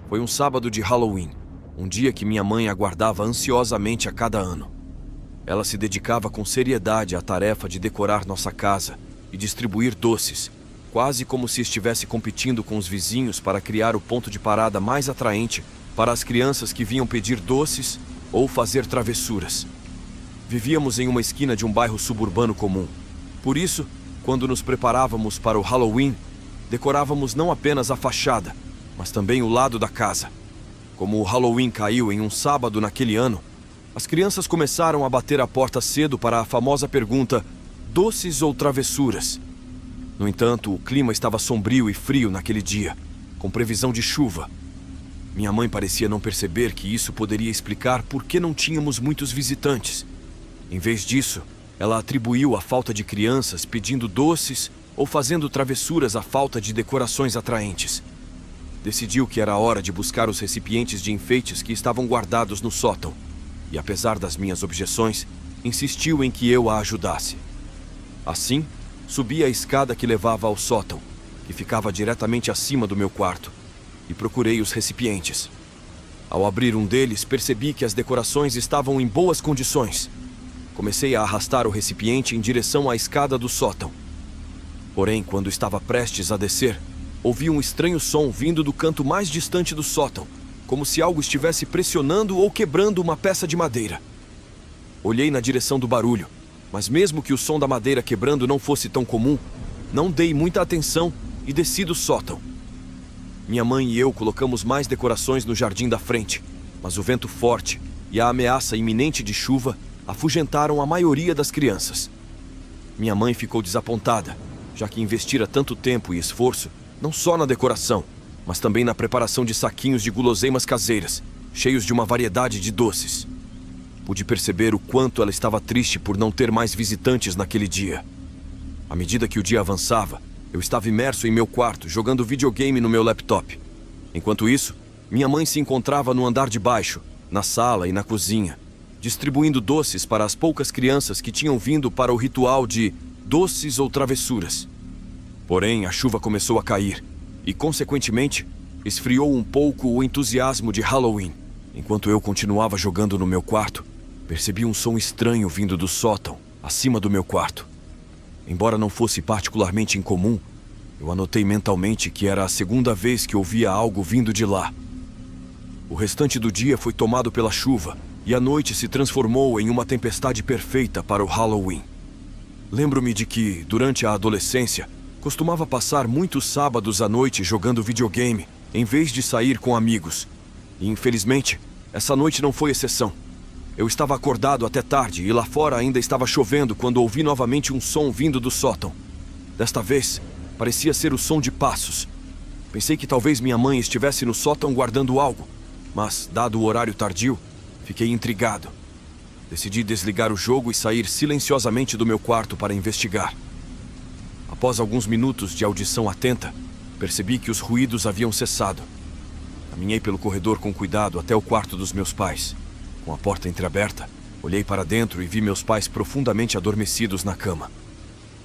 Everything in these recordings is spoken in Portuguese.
Foi um sábado de Halloween, um dia que minha mãe aguardava ansiosamente a cada ano. Ela se dedicava com seriedade à tarefa de decorar nossa casa e distribuir doces, quase como se estivesse competindo com os vizinhos para criar o ponto de parada mais atraente para as crianças que vinham pedir doces ou fazer travessuras. Vivíamos em uma esquina de um bairro suburbano comum. Por isso, quando nos preparávamos para o Halloween, decorávamos não apenas a fachada, mas também o lado da casa. Como o Halloween caiu em um sábado naquele ano, as crianças começaram a bater a porta cedo para a famosa pergunta: doces ou travessuras? No entanto, o clima estava sombrio e frio naquele dia, com previsão de chuva. Minha mãe parecia não perceber que isso poderia explicar por que não tínhamos muitos visitantes. Em vez disso, ela atribuiu a falta de crianças pedindo doces ou fazendo travessuras à falta de decorações atraentes. Decidiu que era hora de buscar os recipientes de enfeites que estavam guardados no sótão. E apesar das minhas objeções, insistiu em que eu a ajudasse. Assim, subi a escada que levava ao sótão, que ficava diretamente acima do meu quarto, e procurei os recipientes. Ao abrir um deles, percebi que as decorações estavam em boas condições. Comecei a arrastar o recipiente em direção à escada do sótão. Porém, quando estava prestes a descer, ouvi um estranho som vindo do canto mais distante do sótão, como se algo estivesse pressionando ou quebrando uma peça de madeira. Olhei na direção do barulho, mas mesmo que o som da madeira quebrando não fosse tão comum, não dei muita atenção e desci do sótão. Minha mãe e eu colocamos mais decorações no jardim da frente, mas o vento forte e a ameaça iminente de chuva afugentaram a maioria das crianças. Minha mãe ficou desapontada, já que investira tanto tempo e esforço não só na decoração, mas também na preparação de saquinhos de guloseimas caseiras, cheios de uma variedade de doces. Pude perceber o quanto ela estava triste por não ter mais visitantes naquele dia. À medida que o dia avançava, eu estava imerso em meu quarto, jogando videogame no meu laptop. Enquanto isso, minha mãe se encontrava no andar de baixo, na sala e na cozinha, distribuindo doces para as poucas crianças que tinham vindo para o ritual de doces ou travessuras. Porém, a chuva começou a cair e, consequentemente, esfriou um pouco o entusiasmo de Halloween. Enquanto eu continuava jogando no meu quarto, percebi um som estranho vindo do sótão, acima do meu quarto. Embora não fosse particularmente incomum, eu anotei mentalmente que era a segunda vez que ouvia algo vindo de lá. O restante do dia foi tomado pela chuva e a noite se transformou em uma tempestade perfeita para o Halloween. Lembro-me de que, durante a adolescência, costumava passar muitos sábados à noite jogando videogame, em vez de sair com amigos. E, infelizmente, essa noite não foi exceção. Eu estava acordado até tarde e lá fora ainda estava chovendo quando ouvi novamente um som vindo do sótão. Desta vez, parecia ser o som de passos. Pensei que talvez minha mãe estivesse no sótão guardando algo, mas, dado o horário tardio, fiquei intrigado. Decidi desligar o jogo e sair silenciosamente do meu quarto para investigar. Após alguns minutos de audição atenta, percebi que os ruídos haviam cessado. Caminhei pelo corredor com cuidado até o quarto dos meus pais. Com a porta entreaberta, olhei para dentro e vi meus pais profundamente adormecidos na cama.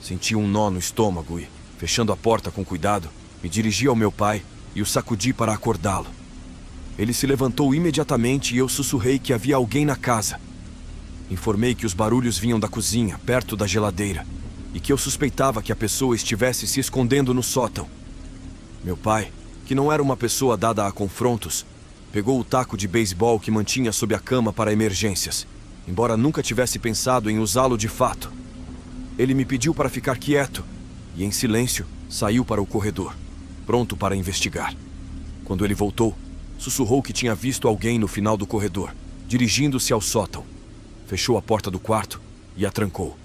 Senti um nó no estômago e, fechando a porta com cuidado, me dirigi ao meu pai e o sacudi para acordá-lo. Ele se levantou imediatamente e eu sussurrei que havia alguém na casa. Informei que os barulhos vinham da cozinha, perto da geladeira, e que eu suspeitava que a pessoa estivesse se escondendo no sótão. Meu pai, que não era uma pessoa dada a confrontos, pegou o taco de beisebol que mantinha sob a cama para emergências, embora nunca tivesse pensado em usá-lo de fato. Ele me pediu para ficar quieto e, em silêncio, saiu para o corredor, pronto para investigar. Quando ele voltou, sussurrou que tinha visto alguém no final do corredor, dirigindo-se ao sótão. Fechou a porta do quarto e a trancou.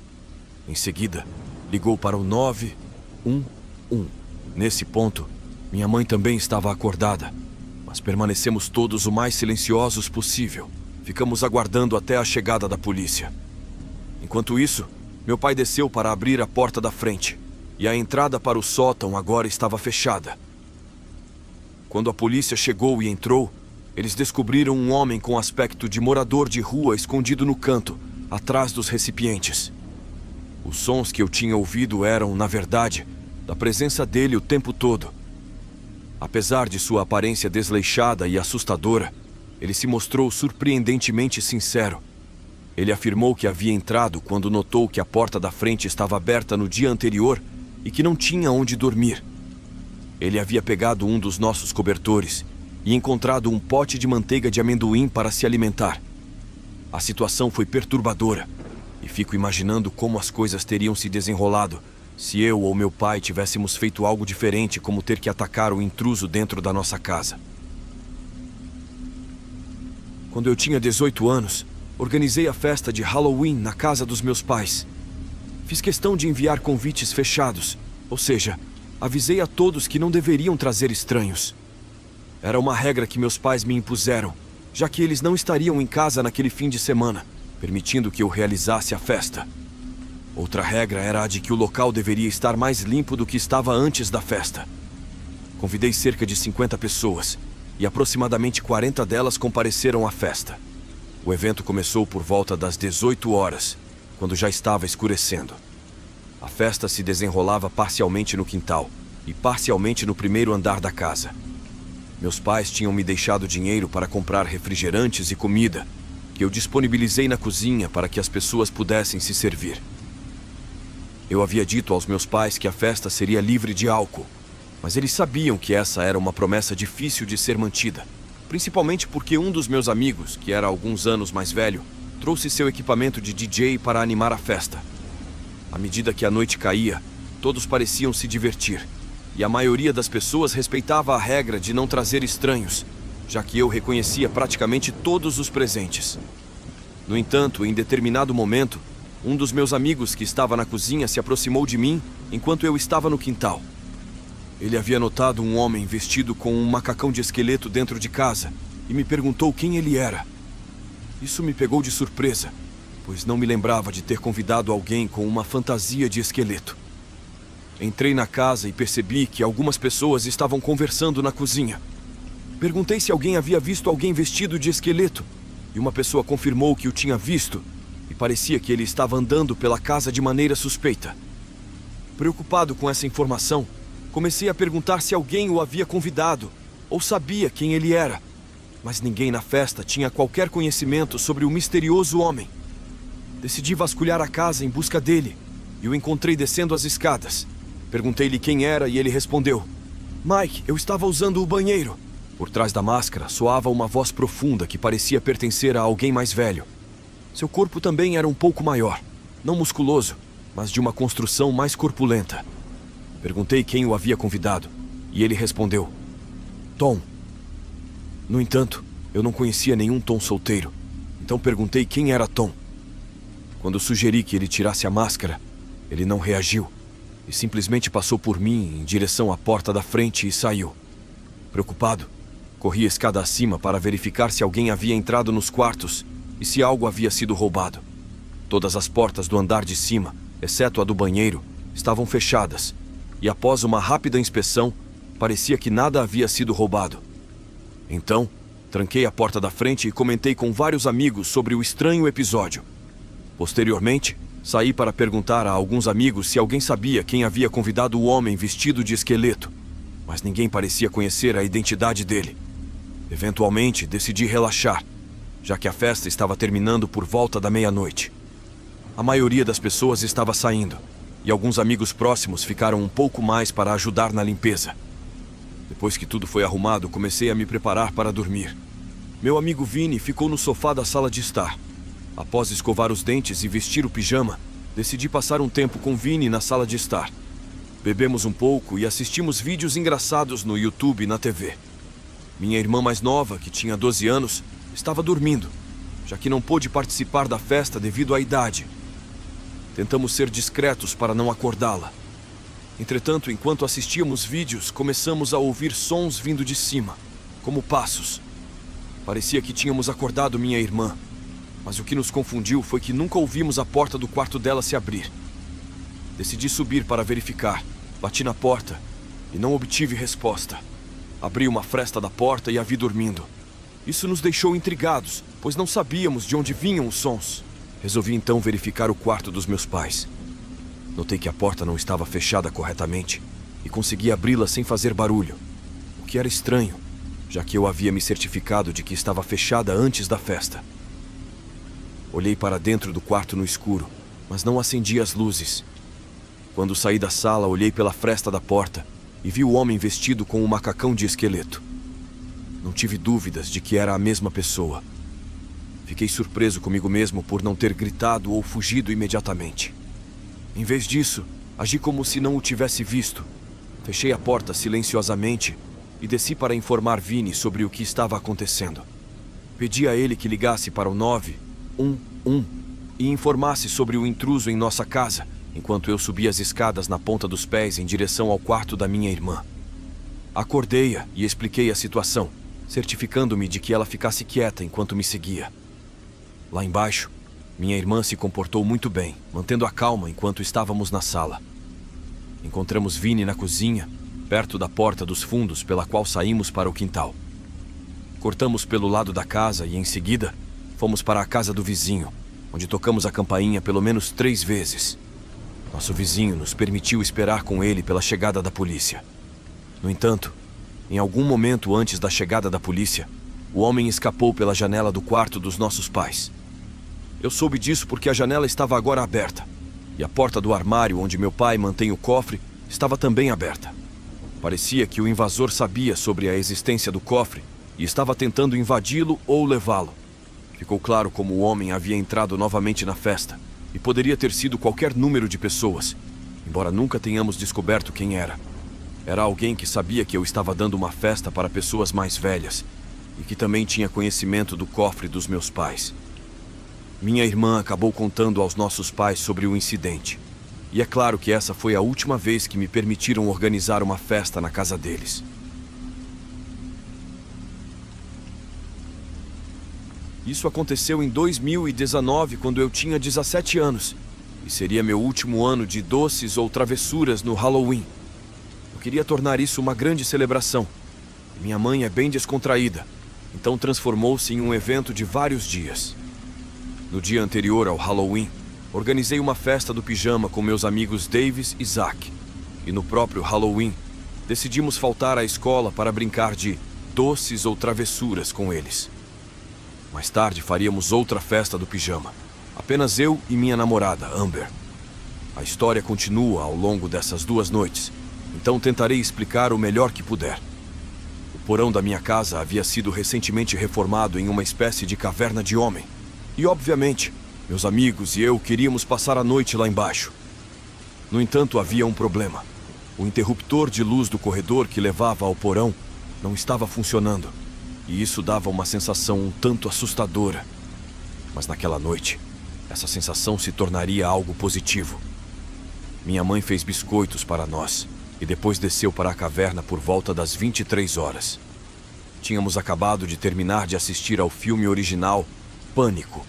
Em seguida, ligou para o 911. Nesse ponto, minha mãe também estava acordada, mas permanecemos todos o mais silenciosos possível. Ficamos aguardando até a chegada da polícia. Enquanto isso, meu pai desceu para abrir a porta da frente, e a entrada para o sótão agora estava fechada. Quando a polícia chegou e entrou, eles descobriram um homem com aspecto de morador de rua escondido no canto, atrás dos recipientes. Os sons que eu tinha ouvido eram, na verdade, da presença dele o tempo todo. Apesar de sua aparência desleixada e assustadora, ele se mostrou surpreendentemente sincero. Ele afirmou que havia entrado quando notou que a porta da frente estava aberta no dia anterior e que não tinha onde dormir. Ele havia pegado um dos nossos cobertores e encontrado um pote de manteiga de amendoim para se alimentar. A situação foi perturbadora e fico imaginando como as coisas teriam se desenrolado se eu ou meu pai tivéssemos feito algo diferente, como ter que atacar o intruso dentro da nossa casa. Quando eu tinha 18 anos, organizei a festa de Halloween na casa dos meus pais. Fiz questão de enviar convites fechados, ou seja, avisei a todos que não deveriam trazer estranhos. Era uma regra que meus pais me impuseram, já que eles não estariam em casa naquele fim de semana, permitindo que eu realizasse a festa. Outra regra era a de que o local deveria estar mais limpo do que estava antes da festa. Convidei cerca de 50 pessoas, e aproximadamente 40 delas compareceram à festa. O evento começou por volta das 18 horas, quando já estava escurecendo. A festa se desenrolava parcialmente no quintal e parcialmente no primeiro andar da casa. Meus pais tinham me deixado dinheiro para comprar refrigerantes e comida, que eu disponibilizei na cozinha para que as pessoas pudessem se servir. Eu havia dito aos meus pais que a festa seria livre de álcool, mas eles sabiam que essa era uma promessa difícil de ser mantida, principalmente porque um dos meus amigos, que era alguns anos mais velho, trouxe seu equipamento de DJ para animar a festa. À medida que a noite caía, todos pareciam se divertir, e a maioria das pessoas respeitava a regra de não trazer estranhos, já que eu reconhecia praticamente todos os presentes. No entanto, em determinado momento, um dos meus amigos que estava na cozinha se aproximou de mim enquanto eu estava no quintal. Ele havia notado um homem vestido com um macacão de esqueleto dentro de casa e me perguntou quem ele era. Isso me pegou de surpresa, pois não me lembrava de ter convidado alguém com uma fantasia de esqueleto. Entrei na casa e percebi que algumas pessoas estavam conversando na cozinha. Perguntei se alguém havia visto alguém vestido de esqueleto, e uma pessoa confirmou que o tinha visto, e parecia que ele estava andando pela casa de maneira suspeita. Preocupado com essa informação, comecei a perguntar se alguém o havia convidado, ou sabia quem ele era, mas ninguém na festa tinha qualquer conhecimento sobre o misterioso homem. Decidi vasculhar a casa em busca dele, e o encontrei descendo as escadas. Perguntei-lhe quem era e ele respondeu: "Mike, eu estava usando o banheiro." Por trás da máscara soava uma voz profunda que parecia pertencer a alguém mais velho. Seu corpo também era um pouco maior, não musculoso, mas de uma construção mais corpulenta. Perguntei quem o havia convidado, e ele respondeu: "Tom." No entanto, eu não conhecia nenhum Tom solteiro, então perguntei quem era Tom. Quando sugeri que ele tirasse a máscara, ele não reagiu, e simplesmente passou por mim em direção à porta da frente e saiu. Preocupado, corri a escada acima para verificar se alguém havia entrado nos quartos e se algo havia sido roubado. Todas as portas do andar de cima, exceto a do banheiro, estavam fechadas, e após uma rápida inspeção, parecia que nada havia sido roubado. Então, tranquei a porta da frente e comentei com vários amigos sobre o estranho episódio. Posteriormente, saí para perguntar a alguns amigos se alguém sabia quem havia convidado o homem vestido de esqueleto, mas ninguém parecia conhecer a identidade dele. Eventualmente, decidi relaxar, já que a festa estava terminando por volta da meia-noite. A maioria das pessoas estava saindo, e alguns amigos próximos ficaram um pouco mais para ajudar na limpeza. Depois que tudo foi arrumado, comecei a me preparar para dormir. Meu amigo Vini ficou no sofá da sala de estar. Após escovar os dentes e vestir o pijama, decidi passar um tempo com Vini na sala de estar. Bebemos um pouco e assistimos vídeos engraçados no YouTube e na TV. Minha irmã mais nova, que tinha 12 anos, estava dormindo, já que não pôde participar da festa devido à idade. Tentamos ser discretos para não acordá-la. Entretanto, enquanto assistíamos vídeos, começamos a ouvir sons vindo de cima, como passos. Parecia que tínhamos acordado minha irmã, mas o que nos confundiu foi que nunca ouvimos a porta do quarto dela se abrir. Decidi subir para verificar. Bati na porta e não obtive resposta. Abri uma fresta da porta e a vi dormindo. Isso nos deixou intrigados, pois não sabíamos de onde vinham os sons. Resolvi então verificar o quarto dos meus pais. Notei que a porta não estava fechada corretamente e consegui abri-la sem fazer barulho, o que era estranho, já que eu havia me certificado de que estava fechada antes da festa. Olhei para dentro do quarto no escuro, mas não acendi as luzes. Quando saí da sala, olhei pela fresta da porta e vi o homem vestido com um macacão de esqueleto. Não tive dúvidas de que era a mesma pessoa. Fiquei surpreso comigo mesmo por não ter gritado ou fugido imediatamente. Em vez disso, agi como se não o tivesse visto. Fechei a porta silenciosamente e desci para informar Vini sobre o que estava acontecendo. Pedi a ele que ligasse para o 911 e informasse sobre o intruso em nossa casa, enquanto eu subia as escadas na ponta dos pés em direção ao quarto da minha irmã. Acordei-a e expliquei a situação, certificando-me de que ela ficasse quieta enquanto me seguia. Lá embaixo, minha irmã se comportou muito bem, mantendo a calma enquanto estávamos na sala. Encontramos Vini na cozinha, perto da porta dos fundos pela qual saímos para o quintal. Cortamos pelo lado da casa e, em seguida, fomos para a casa do vizinho, onde tocamos a campainha pelo menos 3 vezes. Nosso vizinho nos permitiu esperar com ele pela chegada da polícia. No entanto, em algum momento antes da chegada da polícia, o homem escapou pela janela do quarto dos nossos pais. Eu soube disso porque a janela estava agora aberta, e a porta do armário onde meu pai mantém o cofre estava também aberta. Parecia que o invasor sabia sobre a existência do cofre e estava tentando invadi-lo ou levá-lo. Ficou claro como o homem havia entrado novamente na festa, e poderia ter sido qualquer número de pessoas, embora nunca tenhamos descoberto quem era. Era alguém que sabia que eu estava dando uma festa para pessoas mais velhas, e que também tinha conhecimento do cofre dos meus pais. Minha irmã acabou contando aos nossos pais sobre o incidente. E é claro que essa foi a última vez que me permitiram organizar uma festa na casa deles. Isso aconteceu em 2019, quando eu tinha 17 anos. E seria meu último ano de doces ou travessuras no Halloween. Eu queria tornar isso uma grande celebração. Minha mãe é bem descontraída, então transformou-se em um evento de vários dias. No dia anterior ao Halloween, organizei uma festa do pijama com meus amigos Davis e Zach. E no próprio Halloween, decidimos faltar à escola para brincar de doces ou travessuras com eles. Mais tarde faríamos outra festa do pijama, apenas eu e minha namorada, Amber. A história continua ao longo dessas 2 noites, então tentarei explicar o melhor que puder. O porão da minha casa havia sido recentemente reformado em uma espécie de caverna de homem. E, obviamente, meus amigos e eu queríamos passar a noite lá embaixo. No entanto, havia um problema. O interruptor de luz do corredor que levava ao porão não estava funcionando. E isso dava uma sensação um tanto assustadora. Mas naquela noite, essa sensação se tornaria algo positivo. Minha mãe fez biscoitos para nós e depois desceu para a caverna por volta das 23 horas. Tínhamos acabado de terminar de assistir ao filme original Pânico,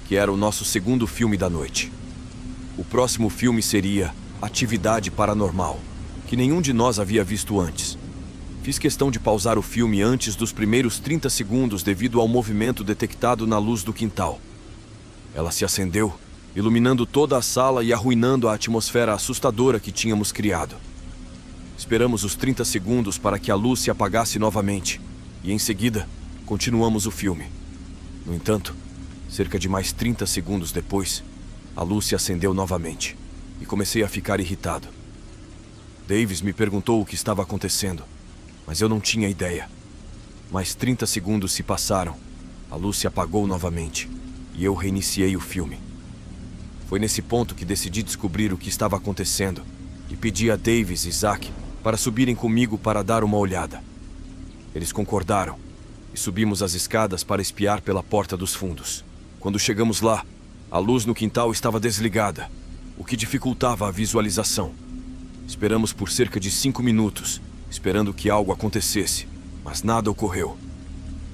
que era o nosso segundo filme da noite. O próximo filme seria Atividade Paranormal, que nenhum de nós havia visto antes. Fiz questão de pausar o filme antes dos primeiros 30 segundos devido ao movimento detectado na luz do quintal. Ela se acendeu, iluminando toda a sala e arruinando a atmosfera assustadora que tínhamos criado. Esperamos os 30 segundos para que a luz se apagasse novamente, e em seguida, continuamos o filme. No entanto, cerca de mais 30 segundos depois, a luz se acendeu novamente, e comecei a ficar irritado. Davis me perguntou o que estava acontecendo, mas eu não tinha ideia. Mais 30 segundos se passaram, a luz se apagou novamente, e eu reiniciei o filme. Foi nesse ponto que decidi descobrir o que estava acontecendo, e pedi a Davis e Zach para subirem comigo para dar uma olhada. Eles concordaram, e subimos as escadas para espiar pela porta dos fundos. Quando chegamos lá, a luz no quintal estava desligada, o que dificultava a visualização. Esperamos por cerca de 5 minutos, esperando que algo acontecesse, mas nada ocorreu.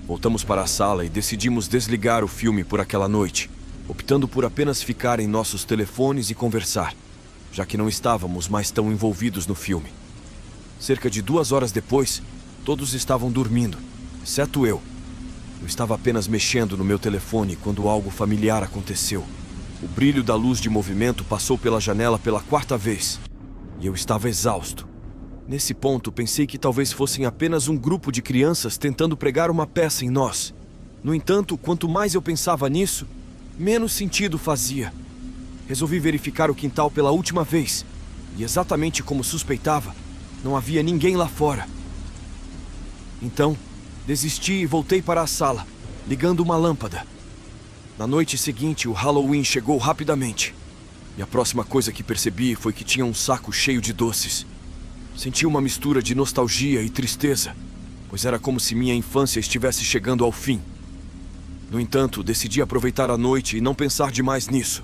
Voltamos para a sala e decidimos desligar o filme por aquela noite, optando por apenas ficar em nossos telefones e conversar, já que não estávamos mais tão envolvidos no filme. Cerca de 2 horas depois, todos estavam dormindo, exceto eu. Eu estava apenas mexendo no meu telefone quando algo familiar aconteceu. O brilho da luz de movimento passou pela janela pela 4ª vez, e eu estava exausto. Nesse ponto, pensei que talvez fossem apenas um grupo de crianças tentando pregar uma peça em nós. No entanto, quanto mais eu pensava nisso, menos sentido fazia. Resolvi verificar o quintal pela última vez, e exatamente como suspeitava, não havia ninguém lá fora. Então, desisti e voltei para a sala, ligando uma lâmpada. Na noite seguinte, o Halloween chegou rapidamente. E a próxima coisa que percebi foi que tinha um saco cheio de doces. Senti uma mistura de nostalgia e tristeza, pois era como se minha infância estivesse chegando ao fim. No entanto, decidi aproveitar a noite e não pensar demais nisso.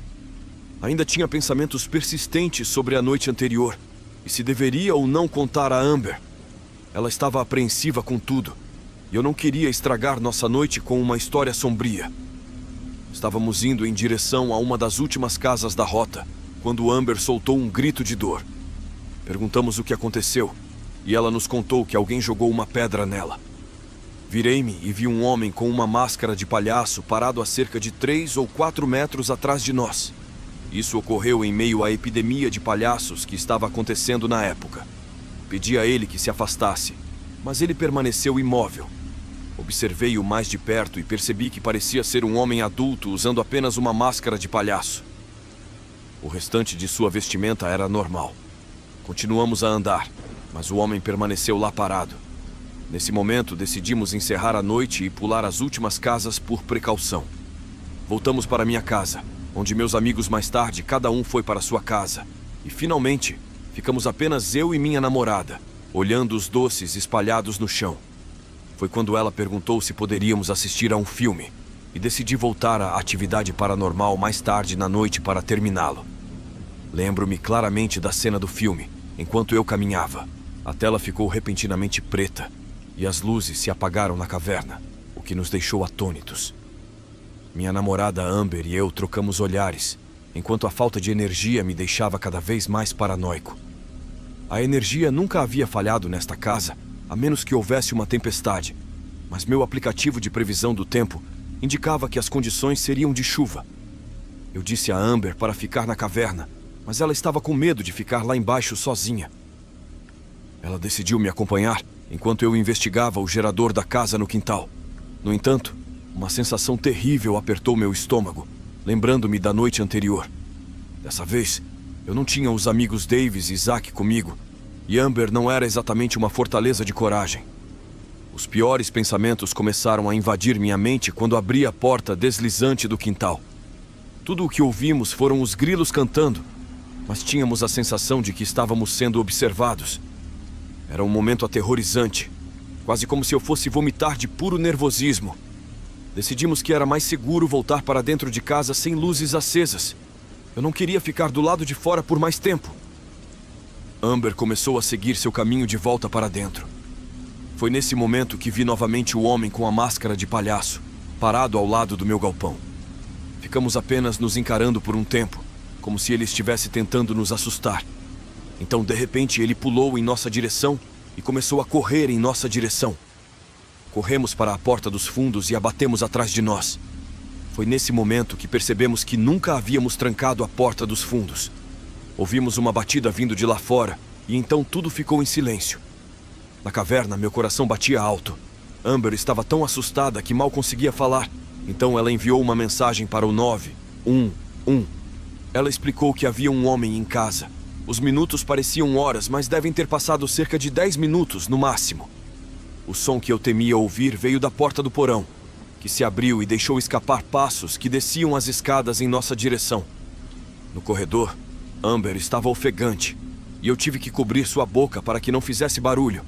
Ainda tinha pensamentos persistentes sobre a noite anterior, e se deveria ou não contar a Amber. Ela estava apreensiva com tudo, e eu não queria estragar nossa noite com uma história sombria. Estávamos indo em direção a uma das últimas casas da rota, quando Amber soltou um grito de dor. Perguntamos o que aconteceu, e ela nos contou que alguém jogou uma pedra nela. Virei-me e vi um homem com uma máscara de palhaço parado a cerca de 3 ou 4 metros atrás de nós. Isso ocorreu em meio à epidemia de palhaços que estava acontecendo na época. Pedi a ele que se afastasse, mas ele permaneceu imóvel. Observei-o mais de perto e percebi que parecia ser um homem adulto usando apenas uma máscara de palhaço. O restante de sua vestimenta era normal. Continuamos a andar, mas o homem permaneceu lá parado. Nesse momento, decidimos encerrar a noite e pular as últimas casas por precaução. Voltamos para minha casa, onde meus amigos mais tarde cada um foi para sua casa. E finalmente, ficamos apenas eu e minha namorada, olhando os doces espalhados no chão. Foi quando ela perguntou se poderíamos assistir a um filme, e decidi voltar à atividade paranormal mais tarde na noite para terminá-lo. Lembro-me claramente da cena do filme, enquanto eu caminhava. A tela ficou repentinamente preta, e as luzes se apagaram na caverna, o que nos deixou atônitos. Minha namorada Amber e eu trocamos olhares, enquanto a falta de energia me deixava cada vez mais paranoico. A energia nunca havia falhado nesta casa, a menos que houvesse uma tempestade, mas meu aplicativo de previsão do tempo indicava que as condições seriam de chuva. Eu disse a Amber para ficar na caverna, mas ela estava com medo de ficar lá embaixo sozinha. Ela decidiu me acompanhar enquanto eu investigava o gerador da casa no quintal. No entanto, uma sensação terrível apertou meu estômago, lembrando-me da noite anterior. Dessa vez, eu não tinha os amigos Davis e Zack comigo, e Amber não era exatamente uma fortaleza de coragem. Os piores pensamentos começaram a invadir minha mente quando abri a porta deslizante do quintal. Tudo o que ouvimos foram os grilos cantando, mas tínhamos a sensação de que estávamos sendo observados. Era um momento aterrorizante, quase como se eu fosse vomitar de puro nervosismo. Decidimos que era mais seguro voltar para dentro de casa sem luzes acesas. Eu não queria ficar do lado de fora por mais tempo. Amber começou a seguir seu caminho de volta para dentro. Foi nesse momento que vi novamente o homem com a máscara de palhaço, parado ao lado do meu galpão. Ficamos apenas nos encarando por um tempo, como se ele estivesse tentando nos assustar. Então, de repente, ele pulou em nossa direção e começou a correr em nossa direção. Corremos para a porta dos fundos e a batemos atrás de nós. Foi nesse momento que percebemos que nunca havíamos trancado a porta dos fundos. Ouvimos uma batida vindo de lá fora, e então tudo ficou em silêncio. Na caverna, meu coração batia alto. Amber estava tão assustada que mal conseguia falar. Então ela enviou uma mensagem para o 911. Ela explicou que havia um homem em casa. Os minutos pareciam horas, mas devem ter passado cerca de 10 minutos, no máximo. O som que eu temia ouvir veio da porta do porão, que se abriu e deixou escapar passos que desciam as escadas em nossa direção. No corredor, Amber estava ofegante, e eu tive que cobrir sua boca para que não fizesse barulho.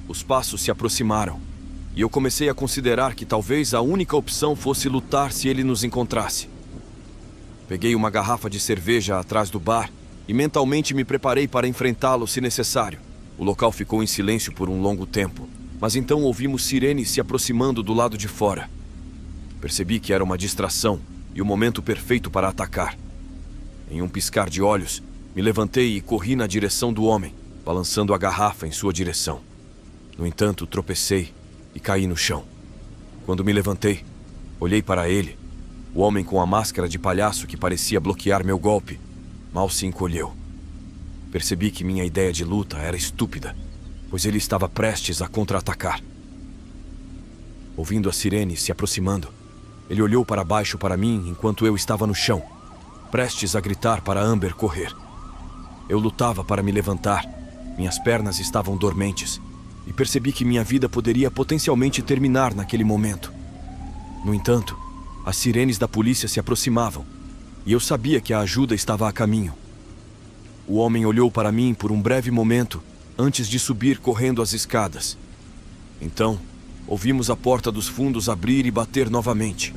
Os passos se aproximaram, e eu comecei a considerar que talvez a única opção fosse lutar se ele nos encontrasse. Peguei uma garrafa de cerveja atrás do bar e mentalmente me preparei para enfrentá-lo se necessário. O local ficou em silêncio por um longo tempo, mas então ouvimos sirenes se aproximando do lado de fora. Percebi que era uma distração e o momento perfeito para atacar. Em um piscar de olhos, me levantei e corri na direção do homem, balançando a garrafa em sua direção. No entanto, tropecei e caí no chão. Quando me levantei, olhei para ele. O homem com a máscara de palhaço que parecia bloquear meu golpe mal se encolheu. Percebi que minha ideia de luta era estúpida, pois ele estava prestes a contra-atacar. Ouvindo a sirene se aproximando, ele olhou para baixo para mim enquanto eu estava no chão, prestes a gritar para Amber correr. Eu lutava para me levantar, minhas pernas estavam dormentes, e percebi que minha vida poderia potencialmente terminar naquele momento. No entanto, as sirenes da polícia se aproximavam, e eu sabia que a ajuda estava a caminho. O homem olhou para mim por um breve momento antes de subir correndo as escadas. Então, ouvimos a porta dos fundos abrir e bater novamente.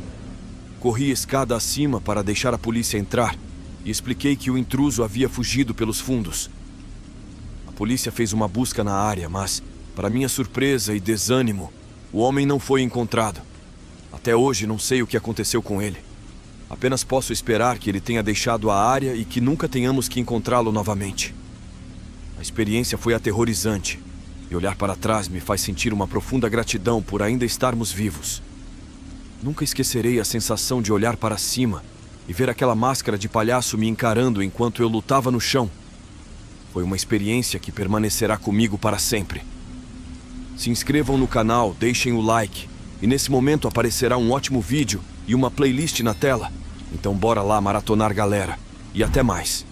Corri escada acima para deixar a polícia entrar e expliquei que o intruso havia fugido pelos fundos. A polícia fez uma busca na área, mas, para minha surpresa e desânimo, o homem não foi encontrado. Até hoje não sei o que aconteceu com ele. Apenas posso esperar que ele tenha deixado a área e que nunca tenhamos que encontrá-lo novamente. A experiência foi aterrorizante, e olhar para trás me faz sentir uma profunda gratidão por ainda estarmos vivos. Nunca esquecerei a sensação de olhar para cima e ver aquela máscara de palhaço me encarando enquanto eu lutava no chão. Foi uma experiência que permanecerá comigo para sempre. Se inscrevam no canal, deixem o like, e nesse momento aparecerá um ótimo vídeo e uma playlist na tela. Então bora lá maratonar, galera. E até mais.